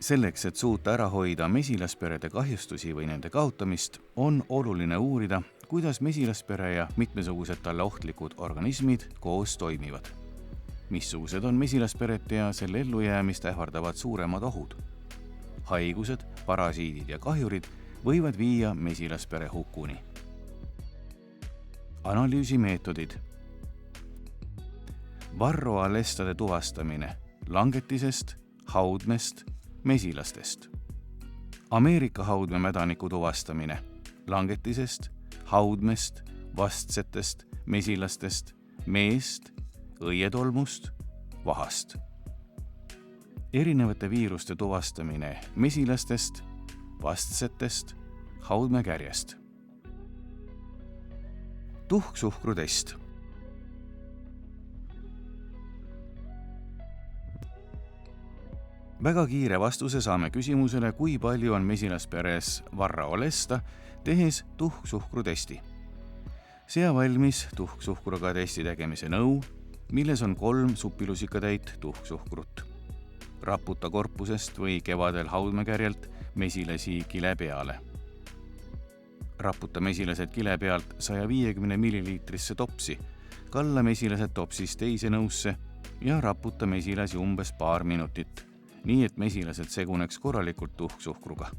Selleks, et suuta ära hoida mesilasperede kahjustusi või nende kaotamist, on oluline uurida, kuidas mesilaspere ja mitmesugused talle ohtlikud organismid koos toimivad. Missugused on mesilasperet ja selle ellujäämist ähvardavad suuremad ohud? Haigused, parasiidid ja kahjurid võivad viia mesilaspere hukuni. Analüüsimeetodid. Varroalestade tuvastamine langetisest, haudmest, mesilastest. Ameerika haudmemädaniku tuvastamine langetisest, haudmest, vastsetest, mesilastest, meest, õietolmust, vahast. Erinevate viiruste tuvastamine mesilastest, vastsetest, haudmekärjest. Tuhksuhkrutest. Väga kiire vastuse saame küsimusele, kui palju on mesilasperes varroalesta, tehes tuhksuhkrutesti. Sea valmis tuhksuhkruga testi tegemise nõu, milles on 3 supilusikatäit tuhksuhkrut. Raputa korpusest või kevadel haudmekärjelt mesilasi kile peale. Raputa mesilased kile pealt 150 milliliitrisse topsi, kalla mesilased topsist teise nõusse ja raputa mesilasi umbes paar minutit, nii et mesilased seguneks korralikult tuhksuhkruga.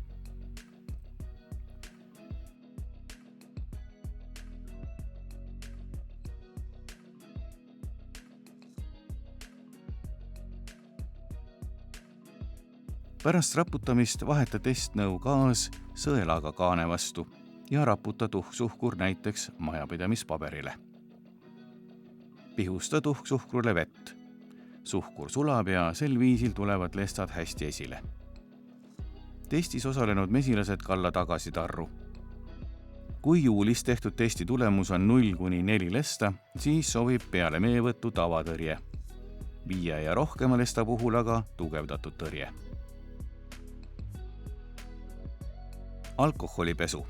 Pärast raputamist vaheta testnõu gaas sõelaga kaane vastu ja raputa tuhksuhkur näiteks majapidamispaberile. Pihusta tuhksuhkrule vett. Suhkur sulab ja sel viisil tulevad lestad hästi esile. Testis osalenud mesilased kalla tagasi tarru. Kui juulis tehtud testi tulemus on 0–4 lesta, siis sobib peale meevõttu tavatõrje. 5 ja rohkema lesta puhul aga tugevdatud tõrje. Alkoholipesu.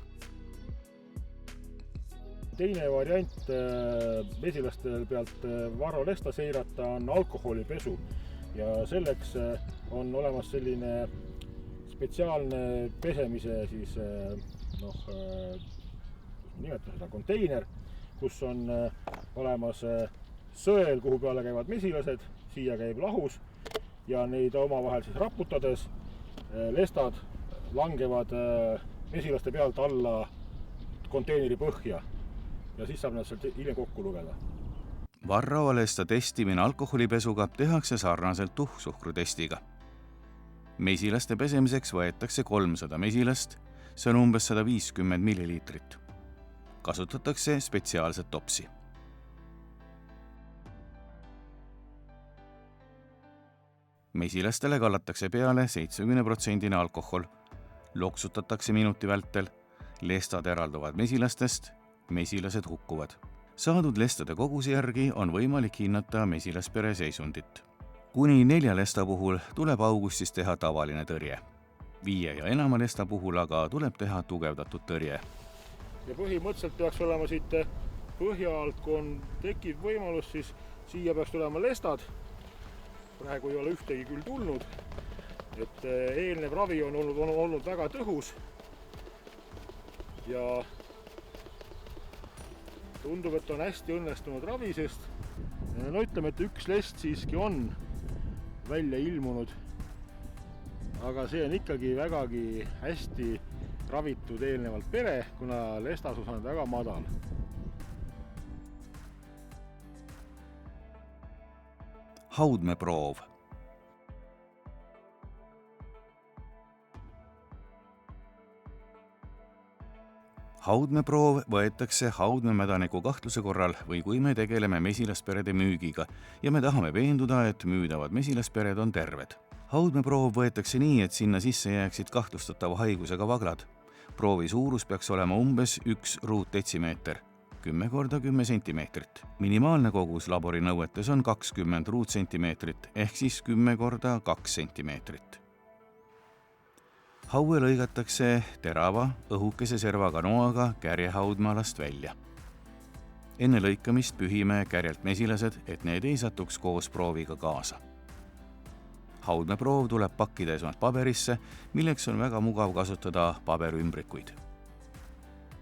Teine variant mesilaste pealt varroalesta seirata on alkoholipesu ja selleks on olemas selline spetsiaalne pesemise nimetada seda konteiner, kus on olemas sõel, kuhu peale käivad mesilased, siia käib lahus ja neid omavahel siis raputades lestad langevad mesilaste pealt alla konteineri põhja. Ja siis saab nad sealt hiljem kokku lugeda. Varroalesta testimine alkoholipesuga tehakse sarnaselt tuhksuhkrutestiga. Mesilaste pesemiseks võetakse 300 mesilast, see on umbes 150 milliliitrit. Kasutatakse spetsiaalset topsi. Mesilastele kallatakse peale 70% alkohol, loksutatakse minuti vältel, lestad eralduvad mesilastest, mesilased hukkuvad. Saadud lestade koguse järgi on võimalik hinnata mesilaspere seisundit. Kuni 4 lesta puhul tuleb augustis teha tavaline tõrje. 5 ja enama lesta puhul aga tuleb teha tugevdatud tõrje. Ja põhimõtteliselt peaks olema siit põhja alt, kui on tekib võimalus, siis siia peaks tulema lestad. Praegu ei ole ühtegi küll tulnud, et eelnev ravi on olnud väga tõhus ja tundub, et on hästi õnnestunud ravi, sest ütleme, et üks lest siiski on välja ilmunud, aga see on ikkagi vägagi hästi ravitud eelnevalt pere, kuna lestasus on väga madal. Haudmeproov. Haudmeproov võetakse haudmemädaniku kahtluse korral või kui me tegeleme mesilasperede müügiga ja me tahame veenduda, et müüdavad mesilaspered on terved. Haudmeproov võetakse nii, et sinna sisse jääksid kahtlustatava haigusega vaglad. Proovi suurus peaks olema umbes 1 ruutdetsimeeter, 10 × 10 sentimeetrit. Minimaalne kogus laborinõuetes on 20 ruutsentimeetrit ehk siis 10 × 2 sentimeetrit. Haue lõigatakse terava, õhukese servaga noaga kärjehaudmaalast välja. Enne lõikamist pühime kärjelt mesilased, et need ei satuks koos prooviga kaasa. haudmeproov tuleb pakkida esmalt paberisse, milleks on väga mugav kasutada paberümbrikuid.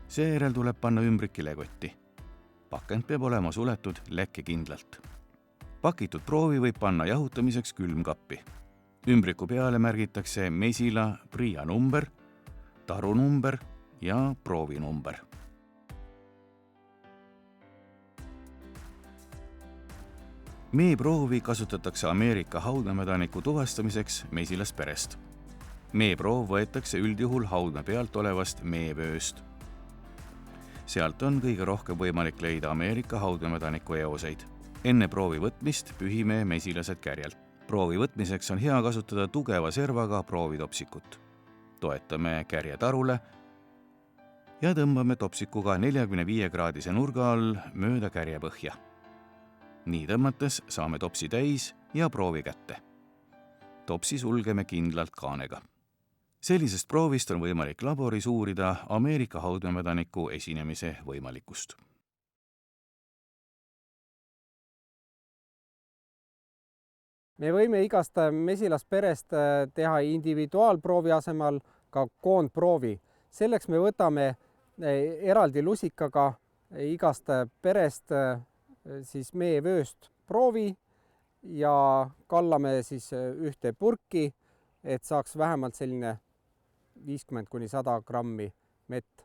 Seejärel tuleb panna ümbrik kilekotti. Pakend peab olema suletud lekkekindlalt. Pakitud proovi võib panna jahutamiseks külmkappi. Ümbriku peale märgitakse mesila PRIA number, tarunumber ja proovinumber. Meeproovi kasutatakse Ameerika haudmemädaniku tuvastamiseks mesilasperest. Meeproov võetakse üldjuhul haudme pealt olevast meevööst. Sealt on kõige rohkem võimalik leida Ameerika haudmemädaniku eoseid. Enne proovi võtmist pühime mesilased kärjelt. Proovi võtmiseks on hea kasutada tugeva servaga proovitopsikut. Toetame kärje tarule ja tõmbame topsikuga 45-kraadise nurga all mööda kärjepõhja. Nii tõmmates saame topsi täis ja proovi kätte. Topsi sulgeme kindlalt kaanega. Sellisest proovist on võimalik laboris uurida Ameerika haudmemädaniku esinemise võimalikkust. Me võime igast mesilasperest teha individuaalproovi asemel ka koondproovi. Selleks me võtame eraldi lusikaga igast perest siis meevööst proovi ja kallame siis ühte purki, et saaks vähemalt selline 50–100 grammi mett.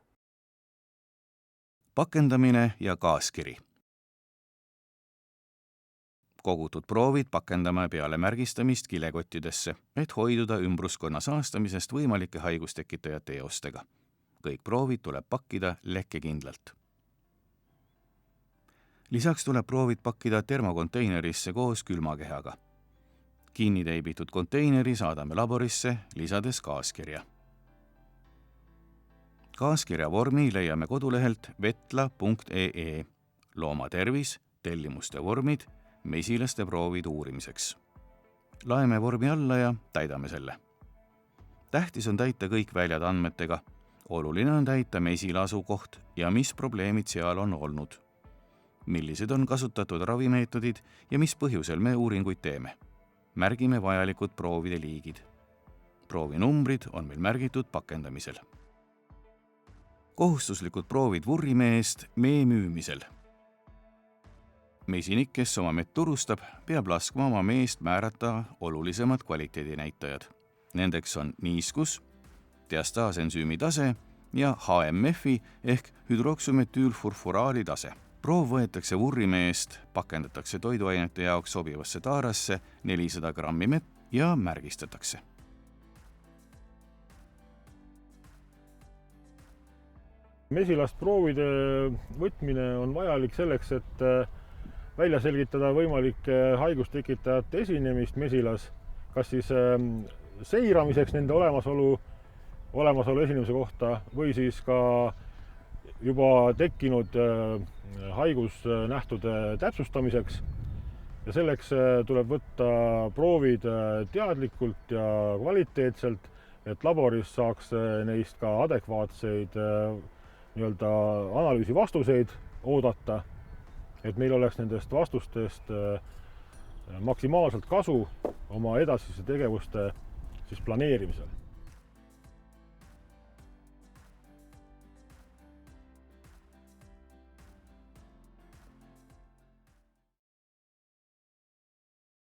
Pakendamine ja kaaskiri. Kogutud proovid pakendame peale märgistamist kilekottidesse, et hoiduda ümbruskonna saastamisest võimalike haigustekitajate eostega. Kõik proovid tuleb pakkida lekkekindlalt. Lisaks tuleb proovid pakkida termokonteinerisse koos külmakehaga. Kinni teibitud konteineri saadame laborisse, lisades kaaskirja. Kaaskirja vormi leiame kodulehelt vetla.ee. Loomatervis, tellimuste vormid, mesilaste proovid uurimiseks. Laeme vormi alla ja täidame selle. Tähtis on täita kõik väljad andmetega. Oluline on täita mesila asukoht ja mis probleemid seal on olnud. Millised on kasutatud ravimeetodid ja mis põhjusel me uuringuid teeme. Märgime vajalikud proovide liigid. Proovinumbrid on meil märgitud pakendamisel. Kohustuslikud proovid vurrimee eest mee müümisel. Mesinik, kes oma mett turustab, peab laskma oma meest määrata olulisemad kvaliteedinäitajad. Nendeks on niiskus, diastaasensüümi tase ja HMF-i ehk hüdroksümetüülfurfuraali tase. Proov võetakse vurrimeest, pakendatakse toiduainete jaoks sobivasse taarasse 400 grammi mett ja märgistatakse. Mesilastproovide võtmine on vajalik selleks, et välja selgitada võimalike haigustekitajate esinemist mesilas, kas siis seiramiseks nende olemasolu esinemise kohta või siis ka juba tekkinud haigusnähtude täpsustamiseks. Ja selleks tuleb võtta proovid teadlikult ja kvaliteetselt, et laboris saaks neist ka adekvaatseid analüüsi vastuseid oodata, et meil oleks nendest vastustest maksimaalselt kasu oma edasiste tegevuste planeerimisel.